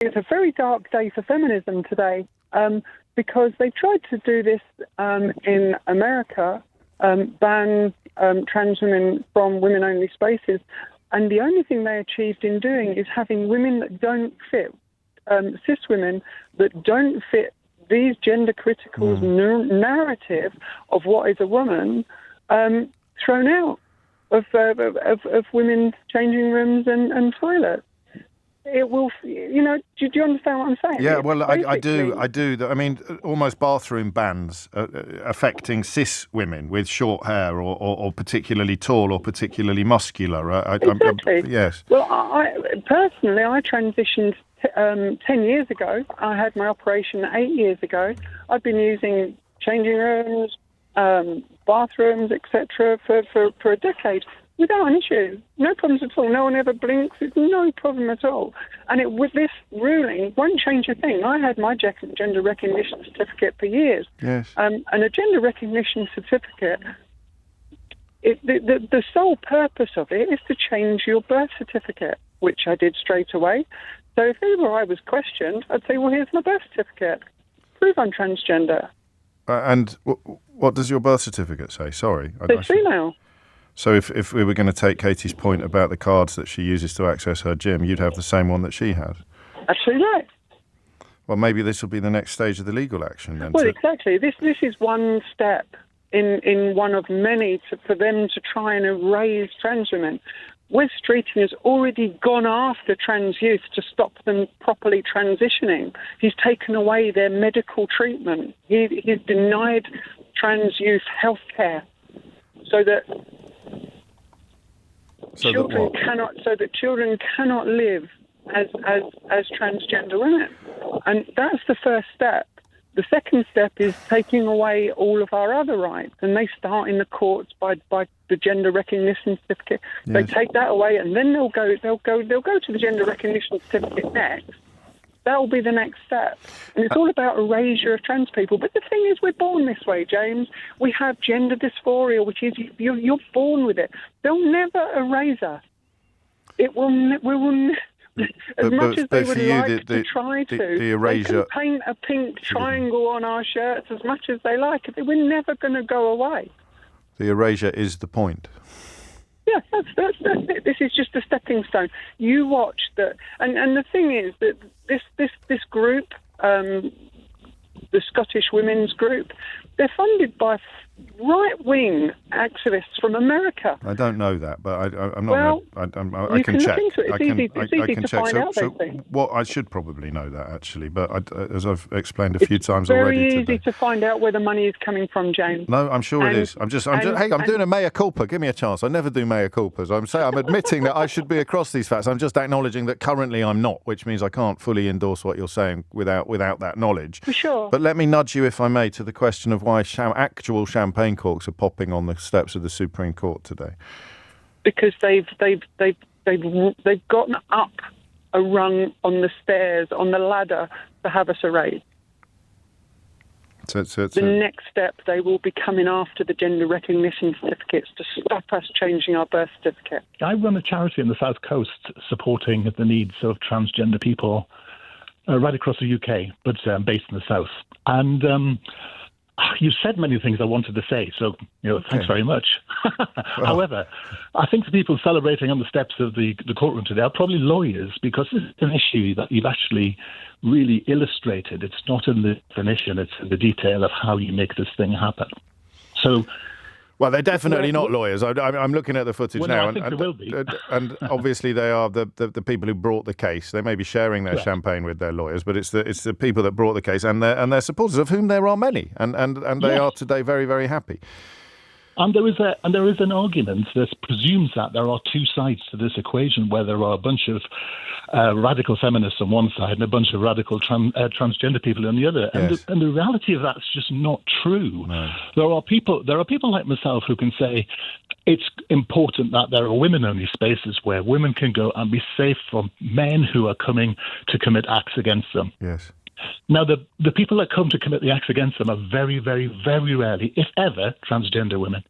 It's a very dark day for feminism today, because they tried to do this in America, ban trans women from women-only spaces, and the only thing they achieved in doing is having women that don't fit, cis women that don't fit these gender critical narrative of what is a woman, thrown out of women's changing rooms and toilets. It will, do you understand what I'm saying? Yeah, well, I do. I mean, almost bathroom bans affecting cis women with short hair or particularly tall or particularly muscular. Exactly. Yes. Well, I personally transitioned 10 years ago. I had my operation 8 years ago. I've been using changing rooms, bathrooms, etc. for a decade. Without an issue. No problems at all. No one ever blinks. It's no problem at all. And with this ruling, won't change a thing. I had my gender recognition certificate for years. Yes. And a gender recognition certificate, the sole purpose of it is to change your birth certificate, which I did straight away. So if ever I was questioned, I'd say, well, here's my birth certificate. Prove I'm transgender. And what does your birth certificate say? Sorry. It's female. So if we were going to take Katie's point about the cards that she uses to access her gym, you'd have the same one that she had. Absolutely right. Well, maybe this will be the next stage of the legal action then. Well, exactly. This is one step in one of many for them to try and erase trans women. Wes Streeting has already gone after trans youth to stop them properly transitioning. He's taken away their medical treatment. He's denied trans youth health care so that children cannot live as transgender women. And that's the first step. The second step is taking away all of our other rights, and they start in the courts by the gender recognition certificate. Yes. They take that away, and then they'll go to the gender recognition certificate next. That will be the next step. And it's all about erasure of trans people. But the thing is, we're born this way, James. We have gender dysphoria, which is you're born with it. They'll never erase us. It will. We will. As much as they would like to try to, the erasure, they can paint a pink triangle on our shirts as much as they like. We're never going to go away. The erasure is the point. Yeah, that's it. This is just a stepping stone. You watch that, and the thing is that this group, the Scottish Women's Group, they're funded by right-wing activists from America. I don't know that, but I'm not. Well, I can check. Look into it. It's easy to find out those things. Well, I should probably know that actually, but as I've explained a few times already today, it's very easy to find out where the money is coming from, James. No, I'm sure it is. I'm doing a mea culpa. Give me a chance. I never do mea culpas. I'm admitting that I should be across these facts. I'm just acknowledging that currently I'm not, which means I can't fully endorse what you're saying without that knowledge. For sure. But let me nudge you, if I may, to the question of why actual champagne corks are popping on the steps of the Supreme Court today. Because they've gotten up a rung on the stairs, on the ladder, to have us erased. The next step, they will be coming after the gender recognition certificates to stop us changing our birth certificate. I run a charity in the South Coast supporting the needs of transgender people right across the UK, but based in the South. And you said many things I wanted to say, so thanks very much. However, I think the people celebrating on the steps of the courtroom today are probably lawyers, because this is an issue that you've actually really illustrated. It's not in the definition, it's in the detail of how you make this thing happen. So, well, they're definitely not lawyers. I'm looking at the footage now, I think they will be. And obviously they are the people who brought the case. They may be sharing their champagne with their lawyers, but it's the people that brought the case and their supporters, of whom there are many, and they are today very, very happy. And there is an argument that presumes that there are two sides to this equation, where there are a bunch of radical feminists on one side and a bunch of radical transgender people on the other. Yes. And the reality of that's just not true. No. There are people like myself who can say it's important that there are women-only spaces where women can go and be safe from men who are coming to commit acts against them. Yes. Now, the people that come to commit the acts against them are very, very, very rarely, if ever, transgender women.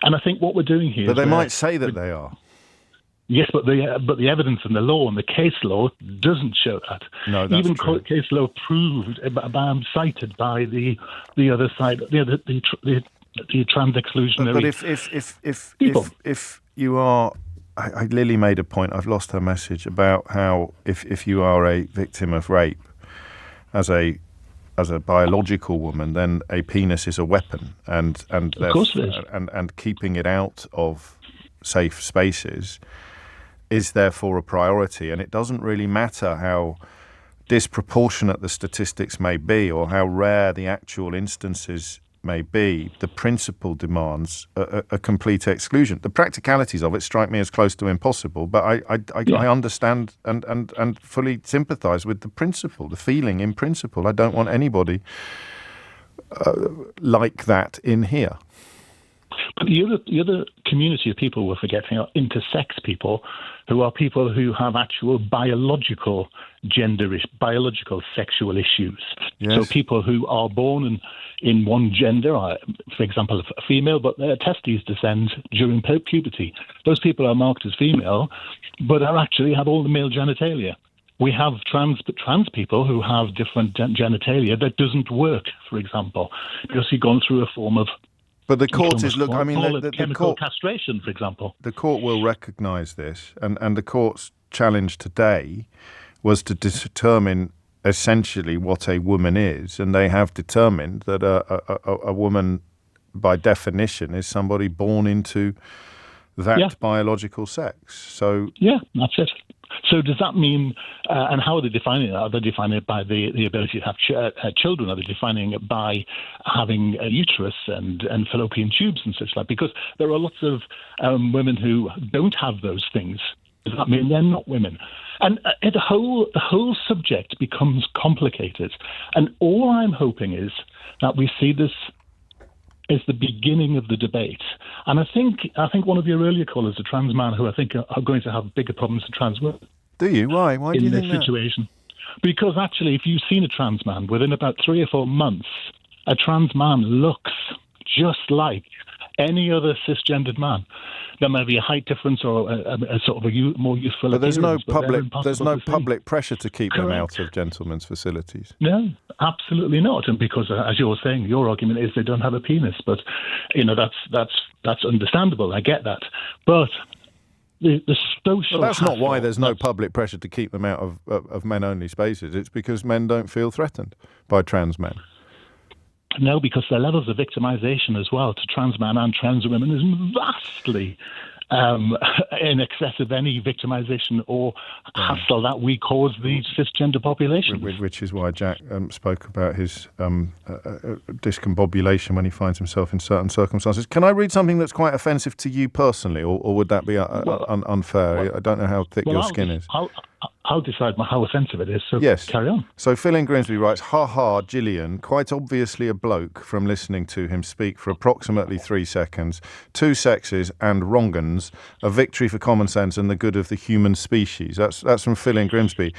And I think what we're doing here... But they might say that they are. Yes, but the evidence and the law and the case law doesn't show that. No, that's even true. Case law proved, cited by the other side, the trans exclusionary. But if you are, Lily made a point. I've lost her message about how if you are a victim of rape as a biological woman, then a penis is a weapon, and of course it is. And keeping it out of safe spaces is therefore a priority, and it doesn't really matter how disproportionate the statistics may be or how rare the actual instances may be. The principle demands a complete exclusion. The practicalities of it strike me as close to impossible, but I understand and fully sympathise with the principle, the feeling in principle. I don't want anybody like that in here. But the other community of people we're forgetting are intersex people, who are people who have actual biological sexual issues. Yes. So people who are born in one gender, for example, a female, but their testes descend during puberty. Those people are marked as female, but actually have all the male genitalia. We have trans people who have different genitalia that doesn't work, for example, because you've gone through a form of. But the court is the chemical court, castration, for example. The court will recognise this, and the court's challenge today was to determine essentially what a woman is, and they have determined that a woman, by definition, is somebody born into that biological sex. So that's it. So does that mean, and how are they defining it? Are they defining it by the ability to have children? Are they defining it by having a uterus and fallopian tubes and such like? Because there are lots of women who don't have those things. Does that mean they're not women? And the whole subject becomes complicated. And all I'm hoping is that we see this is the beginning of the debate. And I think one of your earlier callers, a trans man, who I think are going to have bigger problems than trans women. Do you? Why? Why do you think that? In this situation. Because actually, if you've seen a trans man, within about 3 or 4 months, a trans man looks just like any other cisgendered man. There may be a height difference or a sort of a more youthful. But there's no public pressure to keep them out of gentlemen's facilities. No, absolutely not. And because, as you're saying, your argument is they don't have a penis. But that's understandable. I get that. But the social. Well, that's not why there's no public pressure to keep them out of men-only spaces. It's because men don't feel threatened by trans men. No, because the levels of victimization as well to trans men and trans women is vastly in excess of any victimization or hassle that we cause the cisgender population. Which is why Jack spoke about his discombobulation when he finds himself in certain circumstances. Can I read something that's quite offensive to you personally, or would that be unfair? I don't know how thick your skin is. I'll decide how offensive it is, so carry on. So Phil in Grimsby writes, ha, Gillian, quite obviously a bloke from listening to him speak for approximately 3 seconds, 2 sexes and wrong'uns, a victory for common sense and the good of the human species. That's from Phil in Grimsby,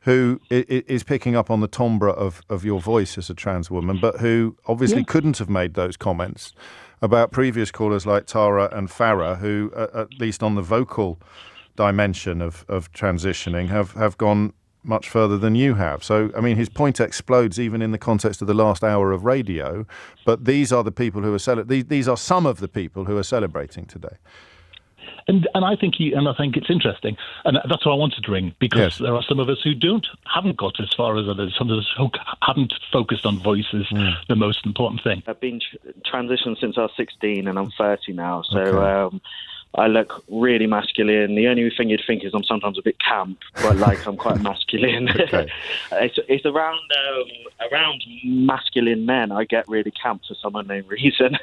who is picking up on the timbre of your voice as a trans woman, but who obviously couldn't have made those comments about previous callers like Tara and Farah, who, at least on the vocal dimension of transitioning, have gone much further than you have. So, I mean, his point explodes even in the context of the last hour of radio, but these are the people who are these are some of the people who are celebrating today. And I think it's interesting, and that's what I wanted to ring, because there are some of us who haven't got as far as others. Some of us who haven't focused on voice as the most important thing. I've been transitioned since I was 16, and I'm 30 now. So I look really masculine. The only thing you'd think is I'm sometimes a bit camp, but I'm quite masculine. It's around masculine men I get really camp for some unknown reason.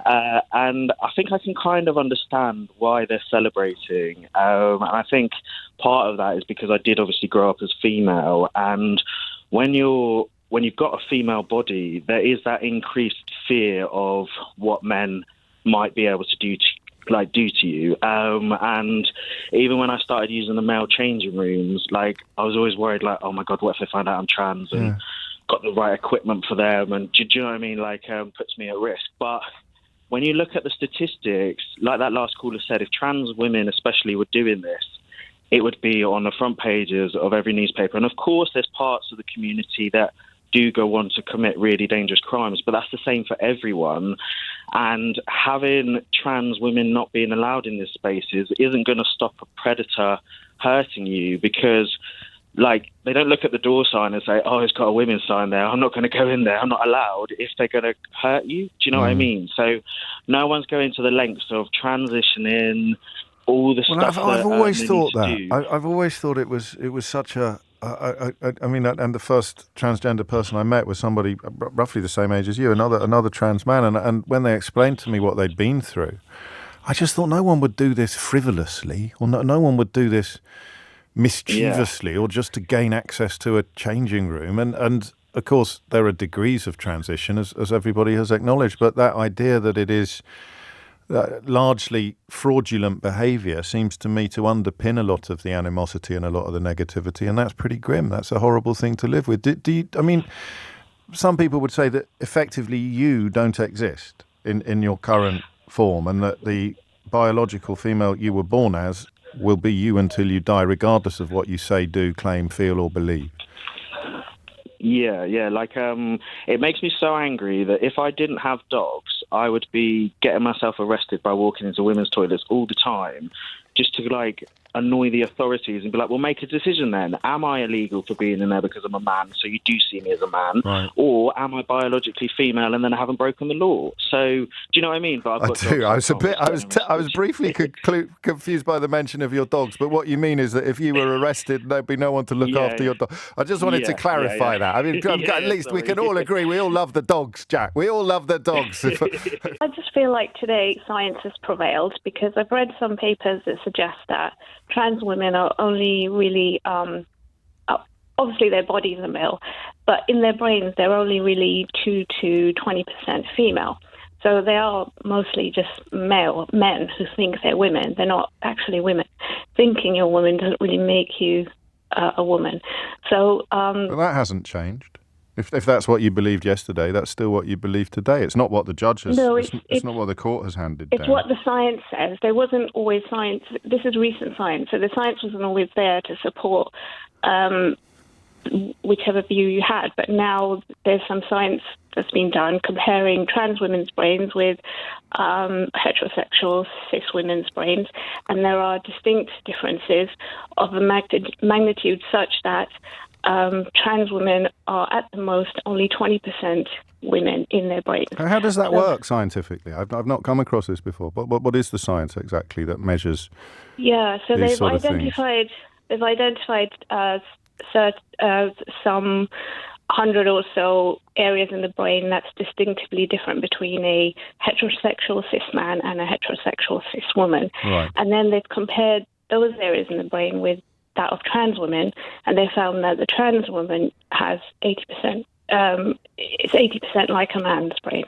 And I think I can kind of understand why they're celebrating. And I think part of that is because I did obviously grow up as female, and when you've got a female body, there is that increased fear of what men might be able to do to you. And even when I started using the male changing rooms, I was always worried, oh my God, what if they find out I'm trans and got the right equipment for them? And do you know what I mean? Puts me at risk. But when you look at the statistics, like that last caller said, if trans women especially were doing this, it would be on the front pages of every newspaper. And of course, there's parts of the community that do go on to commit really dangerous crimes, but that's the same for everyone. And having trans women not being allowed in these spaces isn't going to stop a predator hurting you, because like, they don't look at the door sign and say, oh, it's got a women's sign there, I'm not going to go in there, I'm not allowed, if they're going to hurt you. Do you know what I mean? So no one's going to the lengths of transitioning, all the stuff I've always thought that. do. I've always thought it was such a... I mean, and the first transgender person I met was somebody roughly the same age as you, another trans man, and when they explained to me what they'd been through, I just thought no one would do this frivolously, or no one would do this mischievously, or just to gain access to a changing room. And of course, there are degrees of transition, as everybody has acknowledged, but that idea that it is largely fraudulent behaviour seems to me to underpin a lot of the animosity and a lot of the negativity, and that's pretty grim. That's a horrible thing to live with. Do you, I mean, some people would say that effectively you don't exist in your current form, and that the biological female you were born as will be you until you die, regardless of what you say, do, claim, feel or believe. Yeah, like it makes me so angry that if I didn't have dogs, I would be getting myself arrested by walking into women's toilets all the time, just to like annoy the authorities and be like, well, make a decision then. Am I illegal for being in there because I'm a man, so you do see me as a man? Right. Or am I biologically female and then I haven't broken the law? So, do you know what I mean? But I've got dogs. I was briefly confused by the mention of your dogs, but what you mean is that if you were arrested, there'd be no one to look after your dog. I just wanted to clarify that. I mean, at least we can all agree we all love the dogs, Jack. We all love the dogs. I just feel like today science has prevailed, because I've read some papers that suggest that trans women are only really, obviously their bodies are male, but in their brains they're only really 2 to 20% female. So they are mostly just men who think they're women. They're not actually women. Thinking you're a woman doesn't really make you a woman. So, but that hasn't changed. If that's what you believed yesterday, that's still what you believe today. It's not what the judge has. No, it's not what the court has handed down. It's what the science says. There wasn't always science. This is recent science, so the science wasn't always there to support whichever view you had. But now there's some science that's been done comparing trans women's brains with heterosexual cis women's brains, and there are distinct differences of a magnitude such that trans women are at the most only 20% women in their brains. How does that work scientifically? I've not come across this before. But what is the science exactly that measures? Yeah, so these they've identified some 100 or so areas in the brain that's distinctively different between a heterosexual cis man and a heterosexual cis woman. Right. And then they've compared those areas in the brain with that of trans women, and they found that the trans woman has 80%. It's 80% like a man's brain.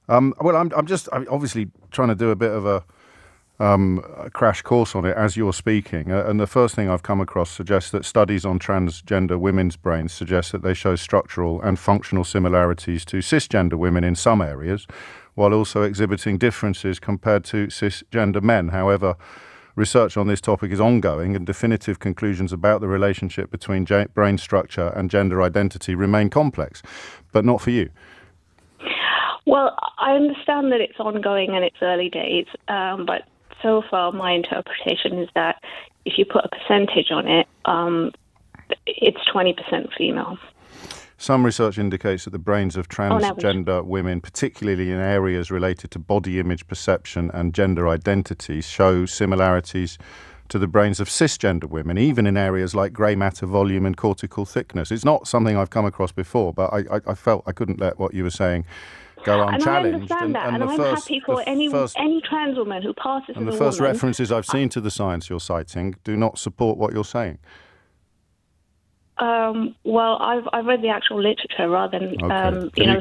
Well, I'm obviously trying to do a bit of a crash course on it as you're speaking, and the first thing I've come across suggests that studies on transgender women's brains suggest that they show structural and functional similarities to cisgender women in some areas, while also exhibiting differences compared to cisgender men. However, research on this topic is ongoing, and definitive conclusions about the relationship between brain structure and gender identity remain complex, but not for you. Well, I understand that it's ongoing and it's early days, but so far my interpretation is that if you put a percentage on it, it's 20% female. Some research indicates that the brains of transgender women, particularly in areas related to body image perception and gender identity, show similarities to the brains of cisgender women, even in areas like grey matter volume and cortical thickness. It's not something I've come across before, but I felt I couldn't let what you were saying go unchallenged. And I understand that, and I'm happy for any trans woman who passes as a woman. And the first references I've seen to the science you're citing do not support what you're saying. Well, I've read the actual literature rather than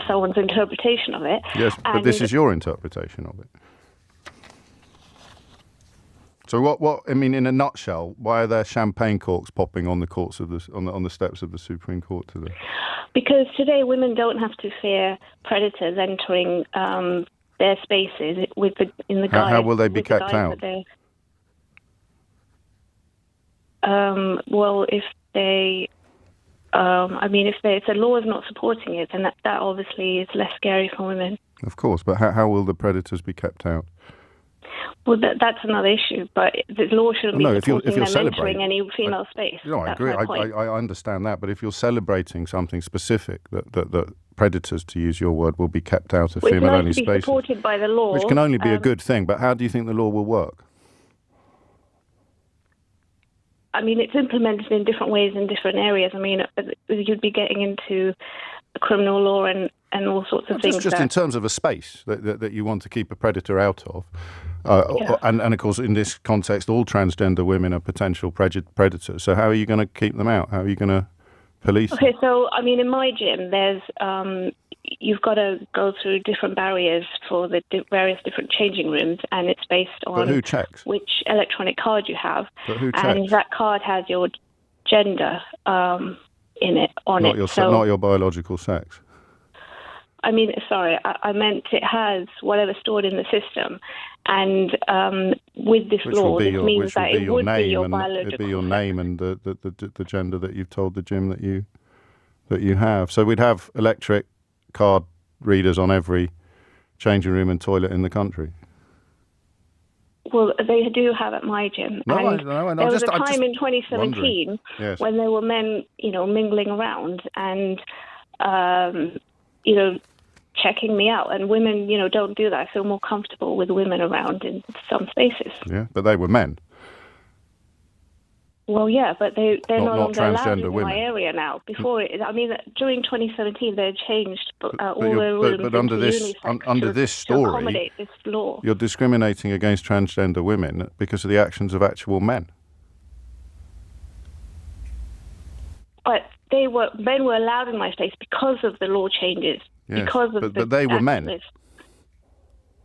someone's interpretation of it. Yes, but this is your interpretation of it. So what I mean, in a nutshell, why are there champagne corks popping on the courts of on the steps of the Supreme Court today? Because today women don't have to fear predators entering their spaces in the guise. How will they be kept out? Well, if they, if the law is not supporting it, then that obviously is less scary for women. Of course, but how will the predators be kept out? Well, that's another issue, but the law shouldn't be supporting them entering any female space. I agree. I understand that, but if you're celebrating something specific, that predators, to use your word, will be kept out of female-only spaces, it's supported by the law, which can only be a good thing. But how do you think the law will work? It's implemented in different ways in different areas. You'd be getting into criminal law and all sorts of things. Just in terms of a space that you want to keep a predator out of. And of course, in this context, all transgender women are potential predators. So how are you going to keep them out? How are you going to police them? Okay, so, in my gym, there's you've got to go through different barriers for the various different changing rooms, and it's based on who checks? Which electronic card you have. But who checks? And that card has your gender in it, not your biological sex. Sorry, I meant it has whatever stored in the system, and with this law, this means that it would be your biological. It'd be your name and the gender that you've told the gym that you have. So we'd have electric card readers on every changing room and toilet in the country. Well, they do have at my gym. There was a time in 2017 when there were men, mingling around and, checking me out. And women, don't do that. I feel more comfortable with women around in some spaces. Yeah, but they were men. Well, yeah, but they're no longer allowed in women. My area now. Before, during 2017, they changed all the rules. But under this story, to accommodate this law, you're discriminating against transgender women because of the actions of actual men. But men were allowed in my space because of the law changes. Yes, but they were men.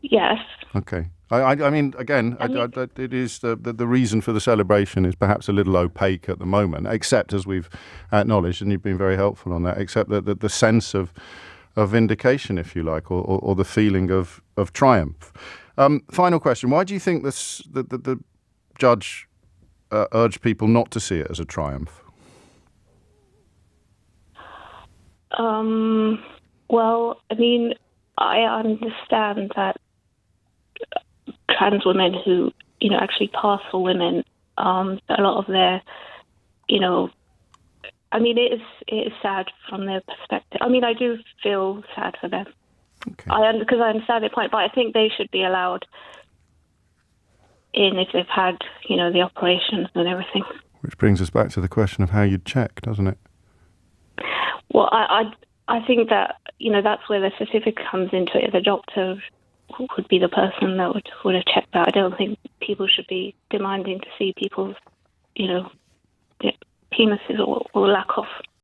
Yes. Okay. It is the reason for the celebration is perhaps a little opaque at the moment, except, as we've acknowledged, and you've been very helpful on that, except that the sense of vindication, if you like, or the feeling of triumph. Final question. Why do you think the judge urged people not to see it as a triumph? Well, I understand that trans women who, actually pass for women, a lot of their, it is sad from their perspective. I do feel sad for them. Okay. Because I understand their point, but I think they should be allowed in if they've had, the operations and everything. Which brings us back to the question of how you'd check, doesn't it? Well, I think that, that's where the certificate comes into it. The doctor would be the person that would have checked that. I don't think people should be demanding to see people's, penises or lack of.